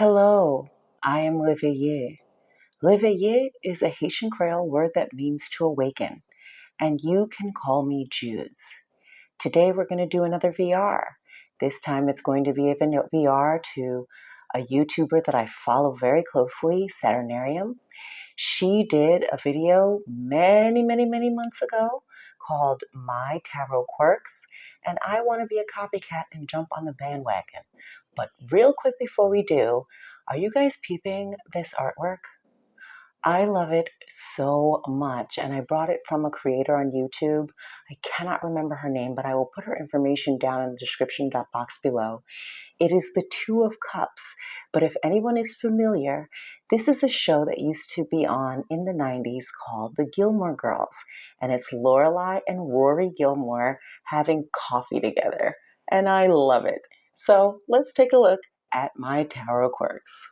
Hello, I am Réveillé. Réveillé is a Haitian Creole word that means to awaken, and you can call me Judes. Today we're going to do another VR. This time it's going to be a VR to a YouTuber that I follow very closely, Saturnarium. She did a video many months ago called My Tarot Quirks, and I want to be a copycat and jump on the bandwagon. But real quick before we do, are you guys peeping this artwork? I love it so much, and I brought it from a creator on YouTube. I cannot remember her name, but I will put her information down in the description box below. It is the Two of Cups, but if anyone is familiar, this is a show that used to be on in the 90s called The Gilmore Girls, and it's Lorelai and Rory Gilmore having coffee together, and I love it. So let's take a look at my tarot quirks.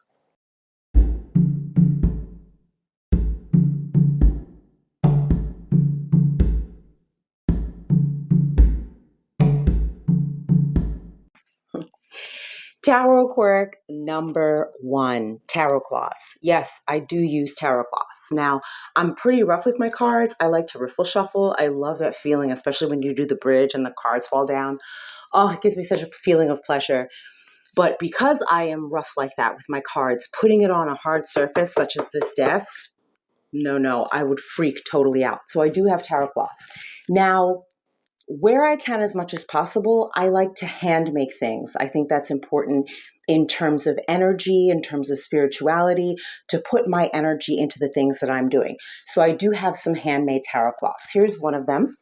Tarot quirk number 1, tarot cloth. Yes, I do use tarot cloths. Now, I'm pretty rough with my cards. I like to riffle shuffle. I love that feeling, especially when you do the bridge and the cards fall down. Oh, it gives me such a feeling of pleasure. But because I am rough like that with my cards, putting it on a hard surface such as this desk, no, I would freak totally out. So I do have tarot cloths. Now, where I can as much as possible, I like to hand make things. I think that's important in terms of energy, in terms of spirituality, to put my energy into the things that I'm doing. So I do have some handmade tarot cloths. Here's one of them.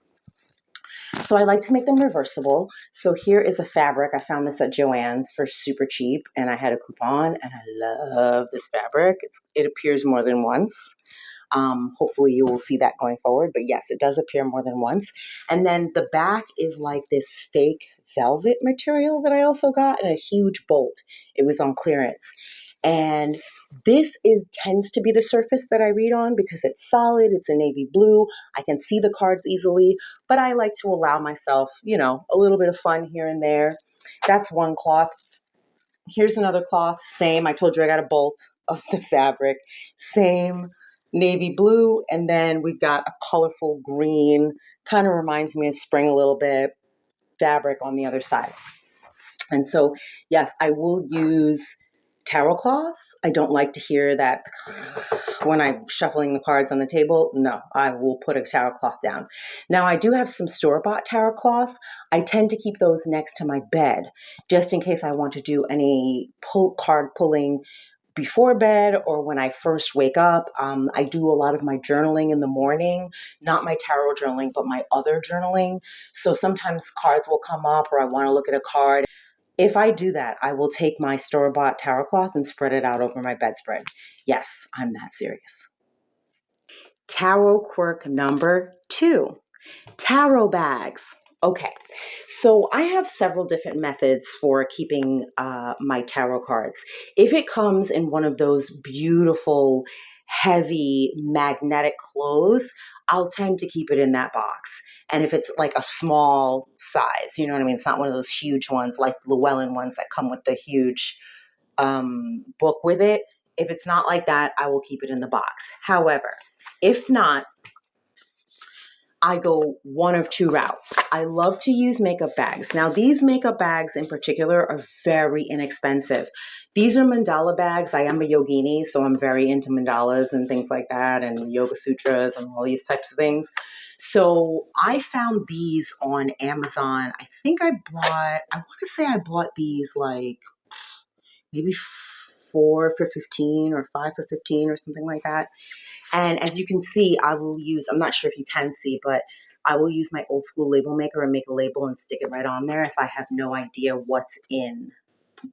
So I like to make them reversible. So here is a fabric. I found this at Joann's for super cheap, and I had a coupon, and I love this fabric. It appears more than once. Hopefully you will see that going forward, but yes, it does appear more than once. And then the back is like this fake velvet material that I also got in a huge bolt. It was on clearance. And this tends to be the surface that I read on because it's solid, it's a navy blue, I can see the cards easily, but I like to allow myself, a little bit of fun here and there. That's one cloth. Here's another cloth, same. I told you I got a bolt of the fabric, same navy blue, and then we've got a colorful green, kind of reminds me of spring a little bit, fabric on the other side. And so, yes, I will use tarot cloths. I don't like to hear that when I'm shuffling the cards on the table. No, I will put a tarot cloth down. Now, I do have some store-bought tarot cloths. I tend to keep those next to my bed, just in case I want to do any card pulling before bed or when I first wake up. I do a lot of my journaling in the morning, not my tarot journaling, but my other journaling. So sometimes cards will come up or I want to look at a card. If I do that, I will take my store-bought tarot cloth and spread it out over my bedspread. Yes, I'm that serious. Tarot quirk number 2, tarot bags. Okay, so I have several different methods for keeping my tarot cards. If it comes in one of those beautiful, heavy, magnetic clothes, I'll tend to keep it in that box. And if it's like a small size, you know what I mean? It's not one of those huge ones like Llewellyn ones that come with the huge book with it. If it's not like that, I will keep it in the box. However, if not, I go one of two routes. I love to use makeup bags. Now, these makeup bags in particular are very inexpensive. These are mandala bags. I am a yogini, so I'm very into mandalas and things like that and yoga sutras and all these types of things. So I found these on Amazon. I think I bought these like maybe 4 for 15 or 5 for 15 or something like that. And as you can see, I'm not sure if you can see, but I will use my old school label maker and make a label and stick it right on there if I have no idea what's in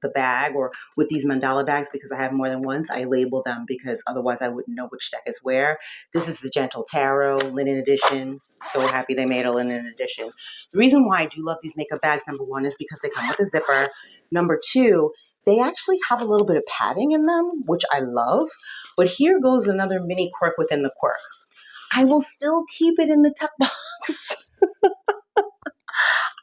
the bag. Or with these mandala bags, because I have more than ones, I label them because otherwise I wouldn't know which deck is where. This is the Gentle Tarot linen edition. So happy they made a linen edition. The reason why I do love these makeup bags, number 1, is because they come with a zipper. Number 2, they actually have a little bit of padding in them, which I love. But here goes another mini quirk within the quirk. I will still keep it in the tuck box.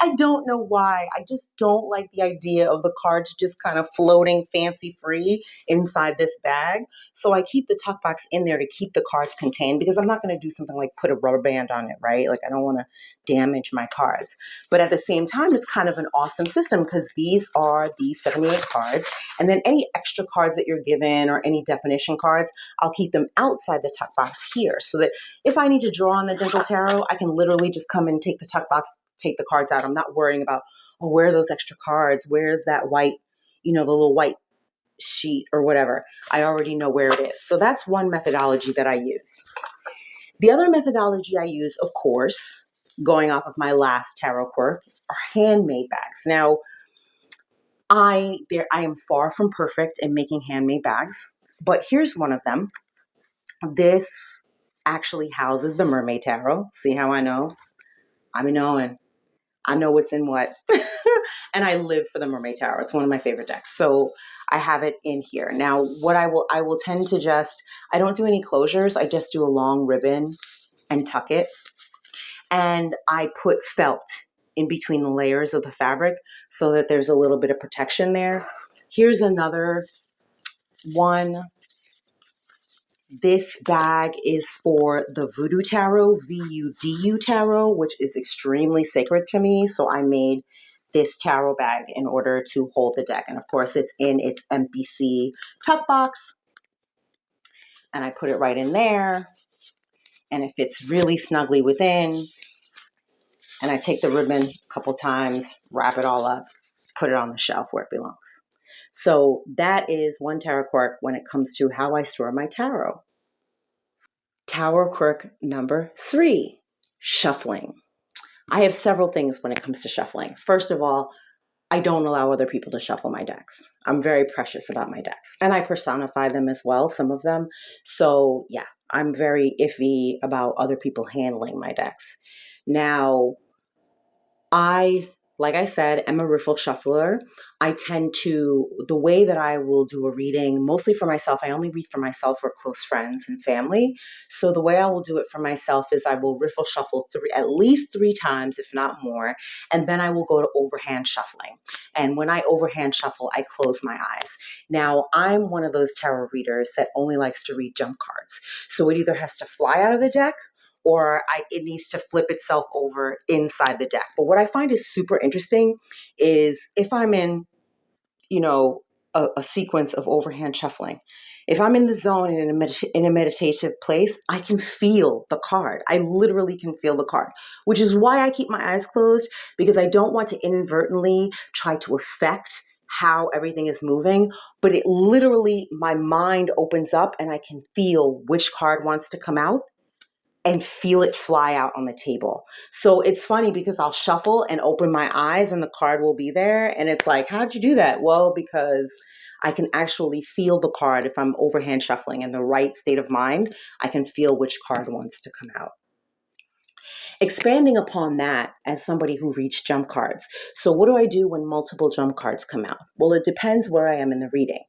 I don't know why. I just don't like the idea of the cards just kind of floating fancy free inside this bag. So I keep the tuck box in there to keep the cards contained because I'm not going to do something like put a rubber band on it, right? Like I don't want to damage my cards. But at the same time, it's kind of an awesome system because these are the 78 cards. And then any extra cards that you're given or any definition cards, I'll keep them outside the tuck box here so that if I need to draw on the Gentle Tarot, I can literally just come and take the tuck box, take the cards out. I'm not worrying about, oh, where are those extra cards? Where's that white, the little white sheet or whatever. I already know where it is. So that's one methodology that I use. The other methodology I use, of course, going off of my last tarot quirk, are handmade bags. Now, I am far from perfect in making handmade bags, but here's one of them. This actually houses the Mermaid Tarot. See how I know? I be knowing. I know what's in what. And I live for the Mermaid Tarot. It's one of my favorite decks. So I have it in here. Now, what I will tend to I don't do any closures. I just do a long ribbon and tuck it. And I put felt in between the layers of the fabric so that there's a little bit of protection there. Here's another one. This bag is for the Voodoo Tarot, VUDU Tarot, which is extremely sacred to me. So I made this tarot bag in order to hold the deck. And of course, it's in its MPC tuck box. And I put it right in there. And it fits really snugly within. And I take the ribbon a couple times, wrap it all up, put it on the shelf where it belongs. So that is one tarot quirk when it comes to how I store my tarot. Tarot quirk number 3, shuffling. I have several things when it comes to shuffling. First of all, I don't allow other people to shuffle my decks. I'm very precious about my decks. And I personify them as well, some of them. So yeah, I'm very iffy about other people handling my decks. Now, like I said, am a riffle shuffler. The way that I will do a reading, mostly for myself, I only read for myself or close friends and family. So the way I will do it for myself is I will riffle shuffle at least 3 times, if not more, and then I will go to overhand shuffling. And when I overhand shuffle, I close my eyes. Now, I'm one of those tarot readers that only likes to read jump cards. So it either has to fly out of the deck or it needs to flip itself over inside the deck. But what I find is super interesting is if I'm in, a sequence of overhand shuffling, if I'm in the zone in a meditative place, I can feel the card. I literally can feel the card, which is why I keep my eyes closed, because I don't want to inadvertently try to affect how everything is moving, but it literally, my mind opens up and I can feel which card wants to come out and feel it fly out on the table. So it's funny because I'll shuffle and open my eyes and the card will be there. And it's like, how'd you do that? Well, because I can actually feel the card. If I'm overhand shuffling in the right state of mind, I can feel which card wants to come out. Expanding upon that as somebody who reads jump cards. So what do I do when multiple jump cards come out? Well, it depends where I am in the reading.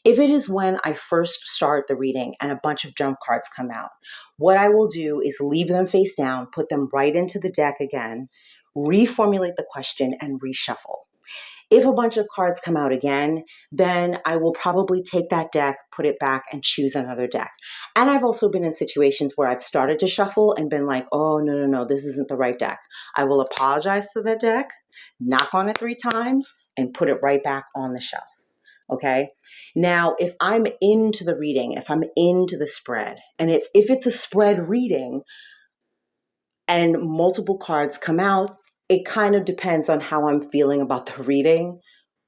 If it is when I first start the reading and a bunch of jump cards come out, what I will do is leave them face down, put them right into the deck again, reformulate the question, and reshuffle. If a bunch of cards come out again, then I will probably take that deck, put it back, and choose another deck. And I've also been in situations where I've started to shuffle and been like, oh, no, this isn't the right deck. I will apologize to the deck, knock on it 3 times, and put it right back on the shelf. Okay. Now, if I'm into the reading, if I'm into the spread, and if it's a spread reading and multiple cards come out, it kind of depends on how I'm feeling about the reading,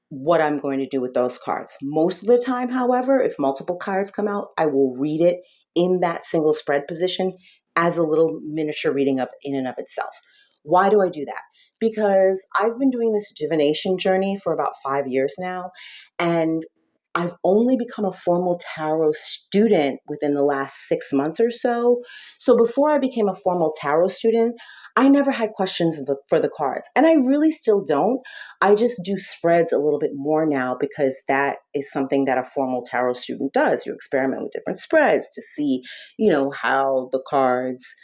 what I'm going to do with those cards. Most of the time, however, if multiple cards come out, I will read it in that single spread position as a little miniature reading up in and of itself. Why do I do that? Because I've been doing this divination journey for about 5 years now, and I've only become a formal tarot student within the last 6 months or so. So before I became a formal tarot student, I never had questions for the cards, and I really still don't. I just do spreads a little bit more now because that is something that a formal tarot student does. You experiment with different spreads to see, how the cards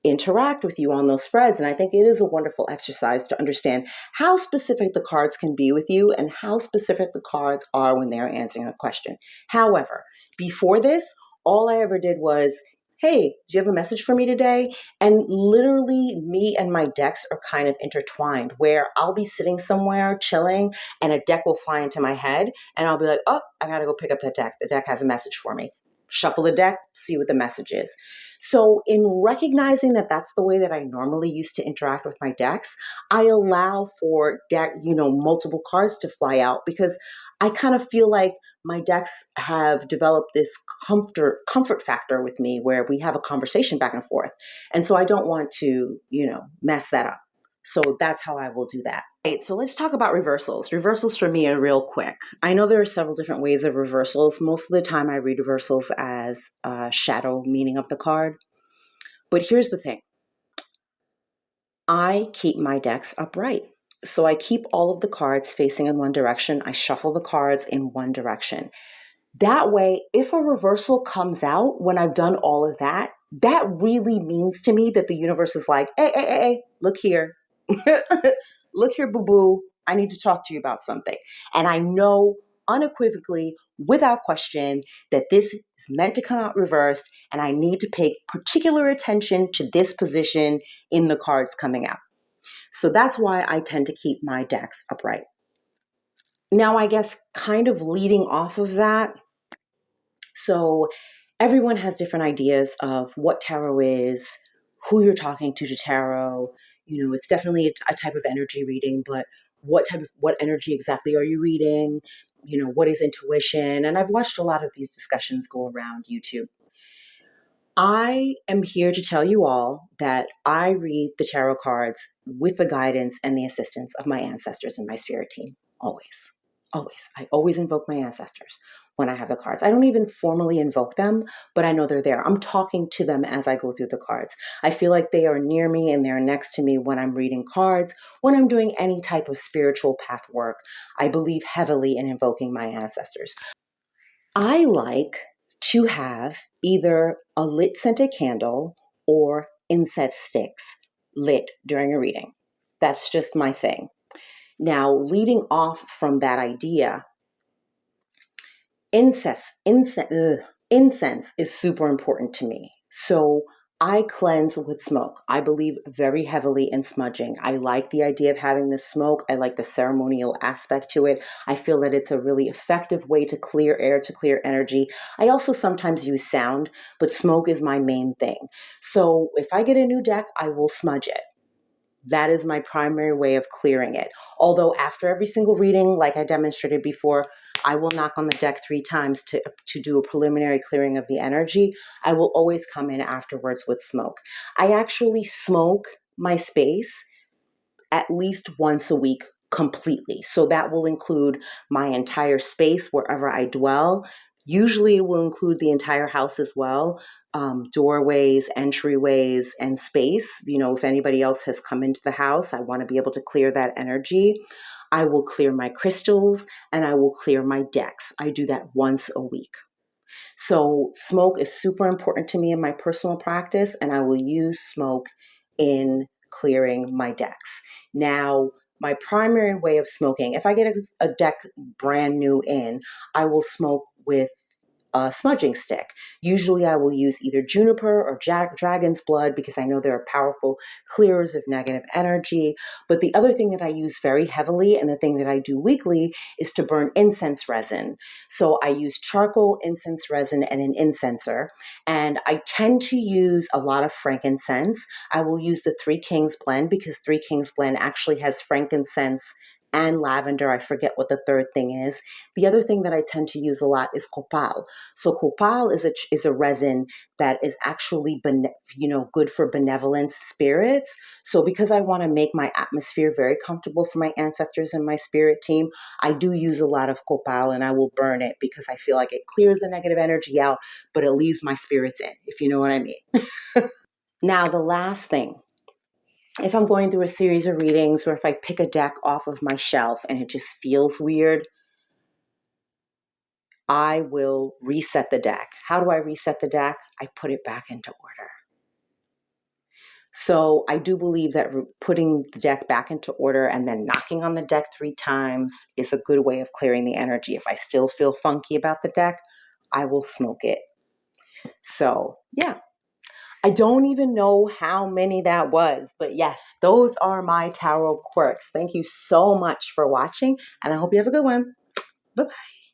interact with you on those spreads. And I think it is a wonderful exercise to understand how specific the cards can be with you and how specific the cards are when they're answering a question. However, before this, all I ever did was, hey, do you have a message for me today? And literally, me and my decks are kind of intertwined, where I'll be sitting somewhere chilling and a deck will fly into my head, and I'll be like, oh, I got to go pick up that deck. The deck has a message for me. Shuffle the deck, see what the message is. So, in recognizing that that's the way that I normally used to interact with my decks, I allow for multiple cards to fly out, because I kind of feel like my decks have developed this comfort factor with me where we have a conversation back and forth. And so I don't want to, mess that up. So that's how I will do that. Right, so let's talk about reversals. Reversals for me are real quick. I know there are several different ways of reversals. Most of the time I read reversals as a shadow meaning of the card. But here's the thing. I keep my decks upright. So I keep all of the cards facing in one direction. I shuffle the cards in one direction. That way, if a reversal comes out when I've done all of that, that really means to me that the universe is like, hey, look here. Look here, boo-boo. I need to talk to you about something. And I know unequivocally, without question, that this is meant to come out reversed, and I need to pay particular attention to this position in the cards coming out. So that's why I tend to keep my decks upright. Now, I guess kind of leading off of that, so everyone has different ideas of what tarot is, who you're talking to tarot. It's definitely a type of energy reading, but what energy exactly are you reading? What is intuition? And I've watched a lot of these discussions go around YouTube. I am here to tell you all that I read the tarot cards with the guidance and the assistance of my ancestors and my spirit team. Always. Always. I always invoke my ancestors when I have the cards. I don't even formally invoke them, but I know they're there. I'm talking to them as I go through the cards. I feel like they are near me and they're next to me when I'm reading cards, when I'm doing any type of spiritual path work. I believe heavily in invoking my ancestors. I like to have either a lit scented candle or incense sticks lit during a reading. That's just my thing. Now, leading off from that idea, incense is super important to me. So I cleanse with smoke. I believe very heavily in smudging. I like the idea of having the smoke. I like the ceremonial aspect to it. I feel that it's a really effective way to clear air, to clear energy. I also sometimes use sound, but smoke is my main thing. So if I get a new deck, I will smudge it. That is my primary way of clearing it. Although after every single reading, like I demonstrated before, I will knock on the deck 3 times to do a preliminary clearing of the energy. I will always come in afterwards with smoke. I actually smoke my space at least once a week completely. So that will include my entire space wherever I dwell. Usually it will include the entire house as well. Doorways, entryways, and space. If anybody else has come into the house, I want to be able to clear that energy. I will clear my crystals and I will clear my decks. I do that once a week. So smoke is super important to me in my personal practice, and I will use smoke in clearing my decks. Now, my primary way of smoking, if I get a deck brand new in, I will smoke with a smudging stick. Usually I will use either juniper or dragon's blood because I know they're powerful clearers of negative energy. But the other thing that I use very heavily and the thing that I do weekly is to burn incense resin. So I use charcoal, incense resin, and an incenser. And I tend to use a lot of frankincense. I will use the Three Kings blend because Three Kings blend actually has frankincense and lavender. I forget what the third thing is. The other thing that I tend to use a lot is copal. So copal is a resin that is actually good for benevolence spirits. So because I want to make my atmosphere very comfortable for my ancestors and my spirit team, I do use a lot of copal and I will burn it because I feel like it clears the negative energy out, but it leaves my spirits in, if you know what I mean. Now, the last thing, if I'm going through a series of readings or if I pick a deck off of my shelf and it just feels weird, I will reset the deck. How do I reset the deck? I put it back into order. So I do believe that putting the deck back into order and then knocking on the deck 3 times is a good way of clearing the energy. If I still feel funky about the deck, I will smoke it. So yeah, I don't even know how many that was, but yes, those are my tarot quirks. Thank you so much for watching, and I hope you have a good one. Bye-bye.